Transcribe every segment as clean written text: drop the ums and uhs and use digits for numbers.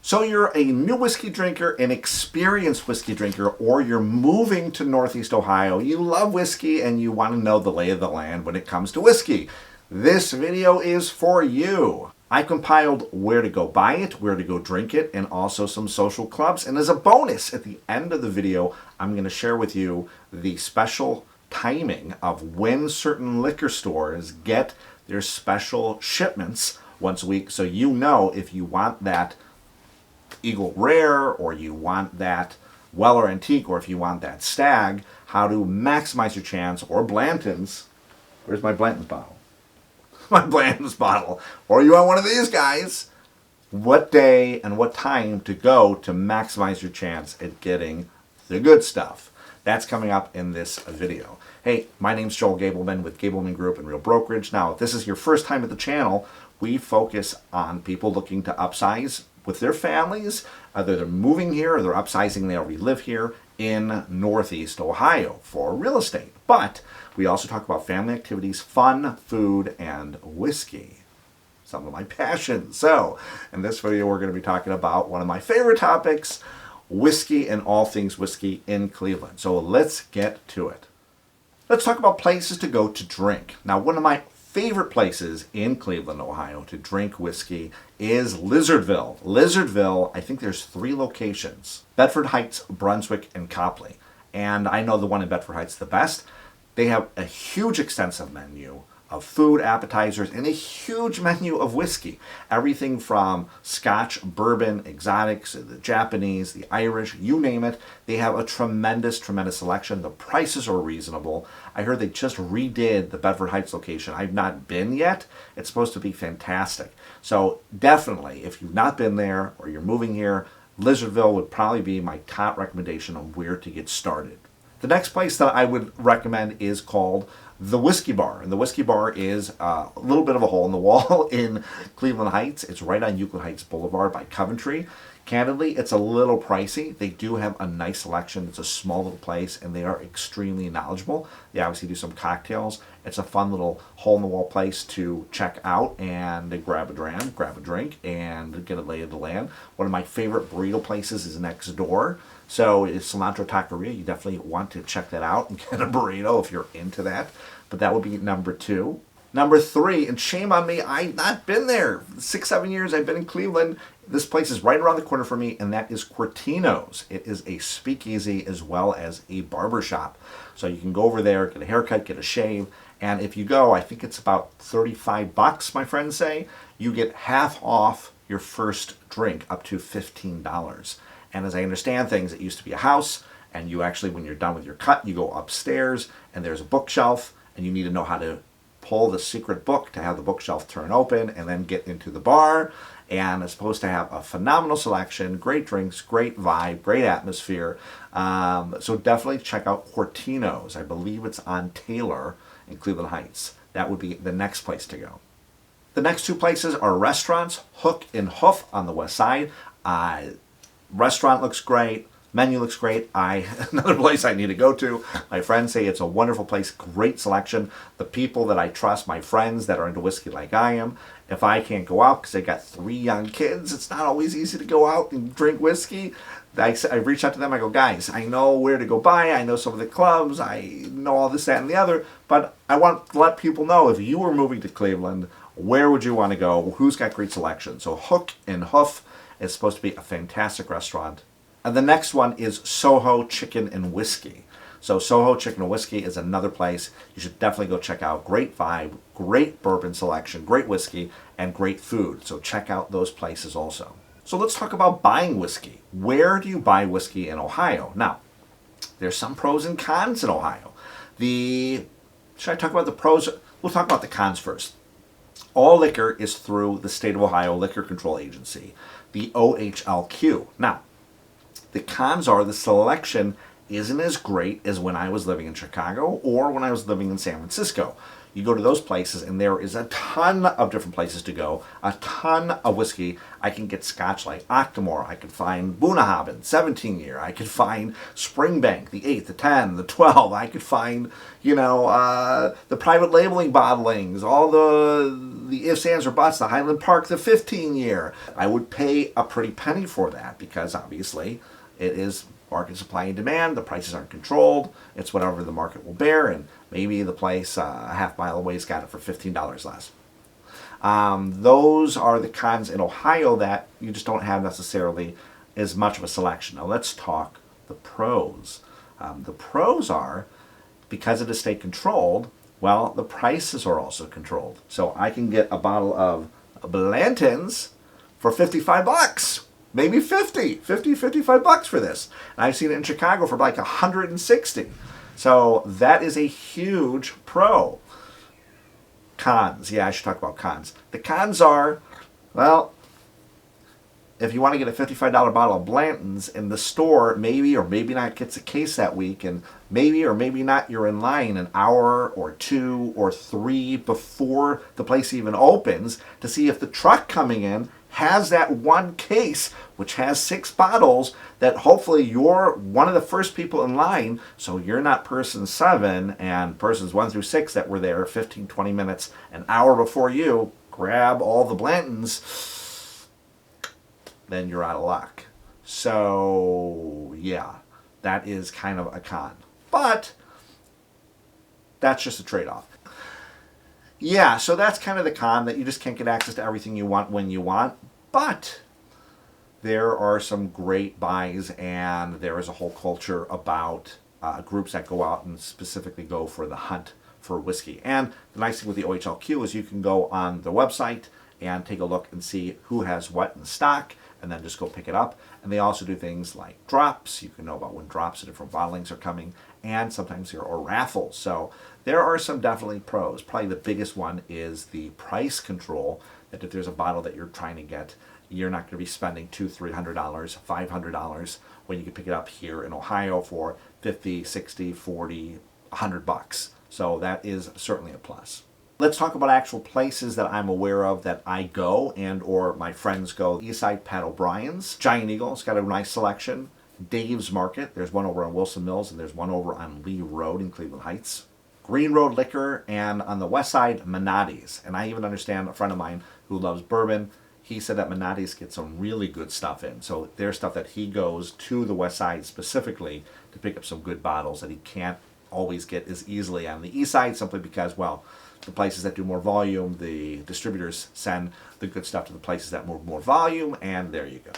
So you're a new whiskey drinker, an experienced whiskey drinker, or you're moving to Northeast Ohio. You love whiskey and you want to know the lay of the land when it comes to whiskey. This video is for you. I compiled where to go buy it, where to go drink it, and also some social clubs. And as a bonus, at the end of the video, I'm going to share with you the special timing of when certain liquor stores get their special shipments once a week, so you know if you want that Eagle Rare, or you want that Weller Antique, or if you want that Stag, how to maximize your chance, or Blanton's. Where's my Blanton's bottle? My Blanton's bottle. Or you want one of these guys. What day and what time to go to maximize your chance at getting the good stuff. That's coming up in this video. Hey, my name's Joel Gableman with Gableman Group and Real Brokerage. Now, if this is your first time at the channel, we focus on people looking to upsize with their families. Either they're moving here or they're upsizing, they already live here in Northeast Ohio for real estate. But we also talk about family activities, fun, food, and whiskey. Some of my passions. So, in this video, we're going to be talking about one of my favorite topics, whiskey and all things whiskey in Cleveland. So let's get to it. Let's talk about places to go to drink. Now, one of my favorite places in Cleveland, Ohio to drink whiskey is Lizardville. Lizardville, I think there's 3 locations: Bedford Heights, Brunswick, and Copley. And I know the one in Bedford Heights the best. They have a huge extensive menu of food, appetizers, and a huge menu of whiskey. Everything from Scotch, bourbon, exotics, the Japanese, the Irish, you name it. They have a tremendous selection. The prices are reasonable. I heard they just redid the Bedford Heights location. I've not been yet. It's supposed to be fantastic. So definitely, if you've not been there or you're moving here, Lizardville would probably be my top recommendation on where to get started. The next place that I would recommend is called the Whiskey Bar. And the Whiskey Bar is a little bit of a hole in the wall in Cleveland Heights. It's right on Euclid Heights Boulevard by Coventry. Candidly, it's a little pricey. They do have a nice selection. It's a small little place, and they are extremely knowledgeable. They obviously do some cocktails. It's a fun little hole-in-the-wall place to check out and grab a drink, and get a lay of the land. One of my favorite burrito places is next door. So it's Cilantro Taqueria. You definitely want to check that out and get a burrito if you're into that. But that would be number 2. Number 3, and shame on me, I've not been there. 6-7 years I've been in Cleveland. This place is right around the corner for me, and that is Cortino's. It is a speakeasy as well as a barber shop. So you can go over there, get a haircut, get a shave, and if you go, I think it's about $35, my friends say, you get half off your first drink, up to $15. And as I understand things, it used to be a house, and you actually, when you're done with your cut, you go upstairs, and there's a bookshelf, and you need to know how to pull the secret book to have the bookshelf turn open and then get into the bar. And it's supposed to have a phenomenal selection, great drinks, great vibe, great atmosphere. So definitely check out Cortino's. I believe it's on Taylor in Cleveland Heights. That would be the next place to go. The next 2 places are restaurants, Hook and Hoof on the west side. Restaurant looks great. Menu looks great. Another place I need to go to. My friends say it's a wonderful place, great selection. The people that I trust, my friends that are into whiskey like I am, if I can't go out because I got 3 young kids, it's not always easy to go out and drink whiskey. I reach out to them, I go, guys, I know where to go buy, I know some of the clubs, I know all this, that, and the other, but I want to let people know, if you were moving to Cleveland, where would you want to go? Who's got great selection? So Hook and Hoof is supposed to be a fantastic restaurant. And the next one is Soho Chicken and Whiskey. So Soho Chicken and Whiskey is another place you should definitely go check out. Great vibe, great bourbon selection, great whiskey, and great food. So check out those places also. So let's talk about buying whiskey. Where do you buy whiskey in Ohio? Now, there's some pros and cons in Ohio. Should I talk about the pros? We'll talk about the cons first. All liquor is through the State of Ohio Liquor Control Agency, the OHLQ. Now, the cons are the selection isn't as great as when I was living in Chicago or when I was living in San Francisco. You go to those places and there is a ton of different places to go, a ton of whiskey. I can get Scotch like Octomore. I could find Bunnahabhain, 17-year. I could find Springbank, the 8, the 10, the 12. I could find, the private labeling bottlings, all the the ifs, ands, or buts, the Highland Park, the 15-year. I would pay a pretty penny for that because obviously it is market supply and demand. The prices aren't controlled. It's whatever the market will bear, and maybe the place a half mile away's got it for $15 less. Those are the cons in Ohio that you just don't have necessarily as much of a selection. Now let's talk the pros. The pros are, because it is state controlled, well, the prices are also controlled. So I can get a bottle of Blantons for $55, maybe 55 bucks for this. And I've seen it in Chicago for like 160. So that is a huge pro. Cons. Yeah, I should talk about cons. The cons are, well, if you want to get a $55 bottle of Blanton's in the store, maybe or maybe not gets a case that week, and maybe or maybe not you're in line an hour or 2 or 3 before the place even opens to see if the truck coming in has that one case, which has 6 bottles, that hopefully you're one of the first people in line, so you're not person 7 and persons 1 through 6 that were there 15, 20 minutes, an hour before you, grab all the Blantons, then you're out of luck. So, yeah, that is kind of a con. But that's just a trade-off. Yeah, so that's kind of the con, that you just can't get access to everything you want when you want. But there are some great buys, and there is a whole culture about groups that go out and specifically go for the hunt for whiskey. And the nice thing with the OHLQ is you can go on the website and take a look and see who has what in stock, and then just go pick it up. And they also do things like drops. You can know about when drops of different bottlings are coming, and sometimes there are raffles. So there are some definitely pros. Probably the biggest one is the price control, that if there's a bottle that you're trying to get, you're not going to be spending $200, $300, $500 when you can pick it up here in Ohio for 50, 60, 40, $100. So that is certainly a plus. Let's talk about actual places that I'm aware of that I go and or my friends go. Eastside Pat O'Brien's. Giant Eagle's got a nice selection. Dave's Market. There's one over on Wilson Mills, and there's one over on Lee Road in Cleveland Heights. Green Road Liquor, and on the west side, Minotti's. And I even understand a friend of mine who loves bourbon. He said that Minotti's gets some really good stuff in. So there's stuff that he goes to the west side specifically to pick up some good bottles that he can't always get as easily on the east side, simply because, well, the places that do more volume, the distributors send the good stuff to the places that move more volume, and there you go.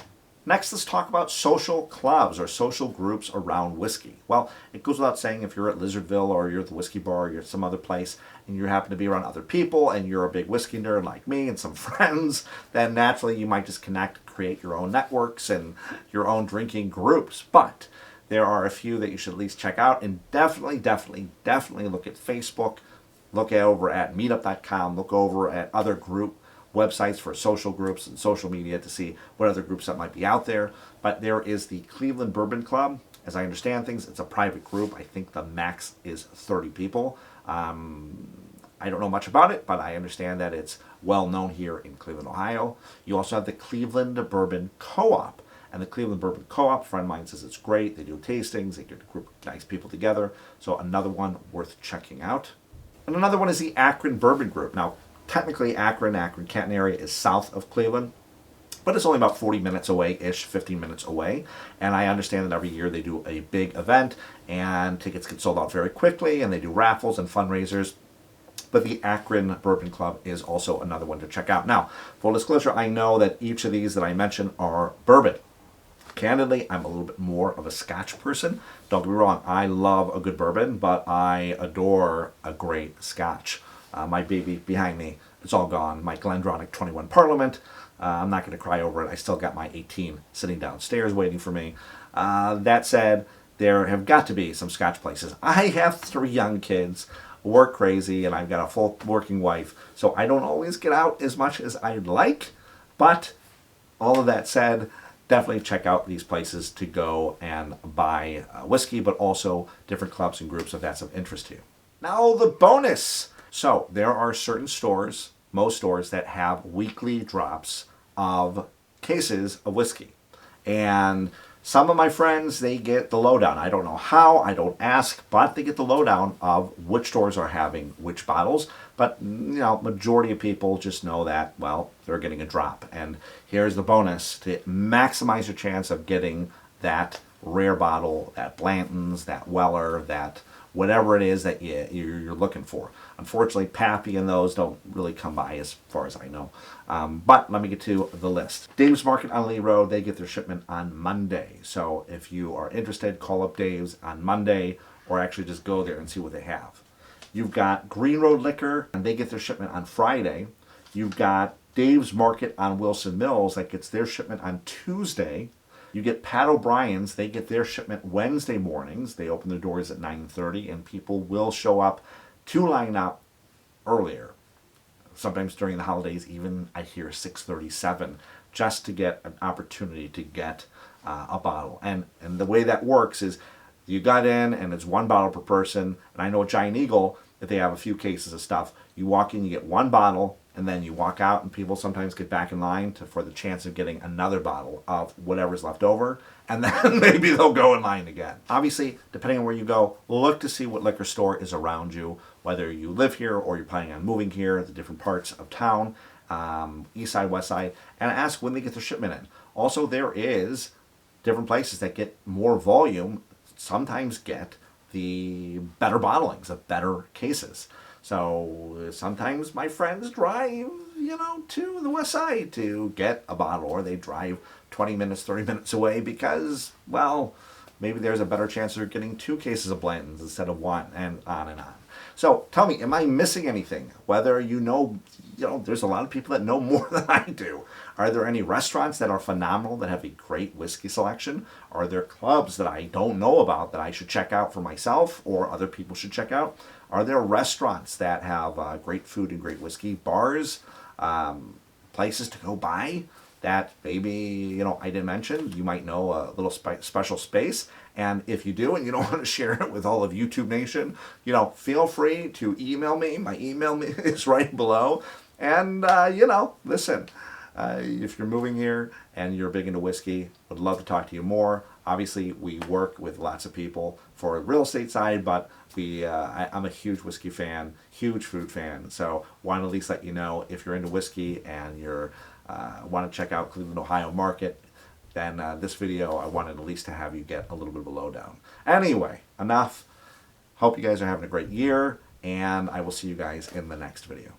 Next, let's talk about social clubs or social groups around whiskey. Well, it goes without saying, if you're at Lizardville or you're at the whiskey bar or you're at some other place and you happen to be around other people and you're a big whiskey nerd like me and some friends, then naturally you might just connect, create your own networks and your own drinking groups. But there are a few that you should at least check out, and definitely look at Facebook. Look over at meetup.com, look over at other group websites for social groups and social media to see what other groups that might be out there. But there is the Cleveland Bourbon Club. As I understand things, it's a private group. I think the max is 30 people. I don't know much about it, but I understand that it's well known here in Cleveland, Ohio. You also have the Cleveland Bourbon Co-op. And the Cleveland Bourbon Co-op, a friend of mine says it's great. They do tastings, they get a group of nice people together. So another one worth checking out. And another one is the Akron Bourbon Group. Now, technically Akron Canton area is south of Cleveland, but it's only about 40 minutes away-ish, 15 minutes away. And I understand that every year they do a big event, and tickets get sold out very quickly, and they do raffles and fundraisers. But the Akron Bourbon Club is also another one to check out. Now, full disclosure, I know that each of these that I mentioned are bourbon. Candidly, I'm a little bit more of a Scotch person. Don't get me wrong, I love a good bourbon, but I adore a great Scotch. My baby behind me, it's all gone. My Glendronach 21 Parliament. I'm not going to cry over it. I still got my 18 sitting downstairs waiting for me. That said, there have got to be some Scotch places. I have 3 young kids, work crazy, and I've got a full working wife, so I don't always get out as much as I'd like. But all of that said, definitely check out these places to go and buy whiskey, but also different clubs and groups if that's of interest to you. Now the bonus. So there are certain stores, most stores, that have weekly drops of cases of whiskey. And Some of my friends, they get the lowdown. I don't know how, I don't ask, but they get the lowdown of which stores are having which bottles. But, majority of people just know that, well, they're getting a drop. And here's the bonus to maximize your chance of getting that rare bottle, that Blanton's, that Weller, that whatever it is that you're looking for. Unfortunately, Pappy and those don't really come by as far as I know. But let me get to the list. Dave's Market on Lee Road, they get their shipment on Monday. So if you are interested, call up Dave's on Monday or actually just go there and see what they have. You've got Green Road Liquor, and they get their shipment on Friday. You've got Dave's Market on Wilson Mills, that gets their shipment on Tuesday. You get Pat O'Brien's, they get their shipment Wednesday mornings. They open their doors at 9:30, and people will show up to line up earlier. Sometimes during the holidays, even I hear 6:37, just to get an opportunity to get a bottle. And the way that works is you got in, and it's one bottle per person. And I know at Giant Eagle, if they have a few cases of stuff, you walk in, you get one bottle, and then you walk out, and people sometimes get back in line for the chance of getting another bottle of whatever's left over, and then maybe they'll go in line again. Obviously, depending on where you go, look to see what liquor store is around you, whether you live here or you're planning on moving here, the different parts of town, east side, west side, and ask when they get their shipment in. Also, there is different places that get more volume, sometimes get the better bottlings, the better cases. So sometimes my friends drive, to the west side to get a bottle, or they drive 20 minutes, 30 minutes away because, well, maybe there's a better chance of getting 2 cases of Blanton's instead of 1, and on and on. So tell me, am I missing anything? Whether there's a lot of people that know more than I do. Are there any restaurants that are phenomenal that have a great whiskey selection? Are there clubs that I don't know about that I should check out for myself or other people should check out? Are there restaurants that have great food and great whiskey? Bars, places to go by that maybe, I didn't mention? You might know a little special space. And if you do and you don't want to share it with all of YouTube Nation, feel free to email me. My email is right below. And, listen, if you're moving here and you're big into whiskey, would love to talk to you more. Obviously, we work with lots of people for the real estate side, but I'm a huge whiskey fan, huge food fan. So want to at least let you know if you're into whiskey and you're want to check out Cleveland, Ohio market, then this video, I wanted at least to have you get a little bit of a lowdown. Anyway, enough. Hope you guys are having a great year, and I will see you guys in the next video.